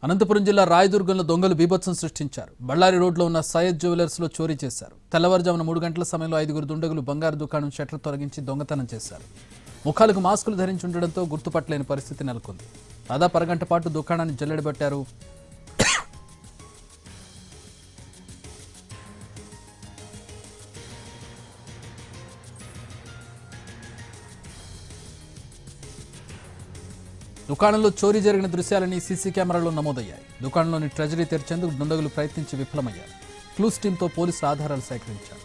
అనంతపురం జిల్లా రాయదుర్గంలో దొంగలు బీభత్సం సృష్టించారు. బళ్ళారి రోడ్లో ఉన్న సయ్యద్ జ్యువెలర్స్లో చోరీ చేశారు. తెల్లవారుజామున 3 గంటల సమయంలో 5 దుండగులు బంగారు దుకాణం షట్టర్ తొలగించి దొంగతనం చేశారు. ముఖాలకు మాస్కులు ధరించి ఉండడంతో గుర్తుపట్టలేని పరిస్థితి నెలకొంది. దాదాపు అరగంట పాటు దుకాణాన్ని జల్లెడబట్టారు. దుకాణంలో చోరీ జరిగిన దృశ్యాలని సీసీ కెమెరాలో నమోదయ్యాయి. దుకాణంలోని ట్రెజరీ తెరిచేందుకు దుండగులు ప్రయత్నించి విఫలమయ్యారు. క్లూస్ టీంతో పోలీసులు ఆధారాలు సేకరించారు.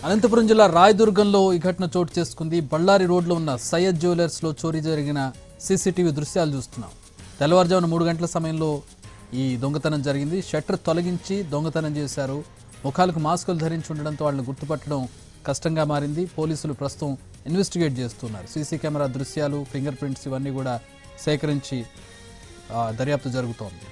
అనంతపురం జిల్లా రాయదుర్గంలో ఈ ఘటన చోటు చేసుకుంది. బళ్ళారి రోడ్లో ఉన్న సయ్యద్ జ్యువెలర్స్లో చోరీ జరిగిన సీసీటీవీ దృశ్యాలు చూస్తున్నాం. తెల్లవారుజామున 3 గంటల సమయంలో ఈ దొంగతనం జరిగింది. షట్టర్ తొలగించి దొంగతనం చేశారు. ముఖాలకు మాస్కులు ధరించి ఉండడంతో వాళ్ళని గుర్తుపట్టడం కష్టంగా మారింది. పోలీసులు ప్రస్తుతం ఇన్వెస్టిగేట్ చేస్తున్నారు. సీసీ కెమెరా దృశ్యాలు, ఫింగర్ ప్రింట్స్ ఇవన్నీ కూడా సేకరించి దర్యాప్తు జరుగుతోంది.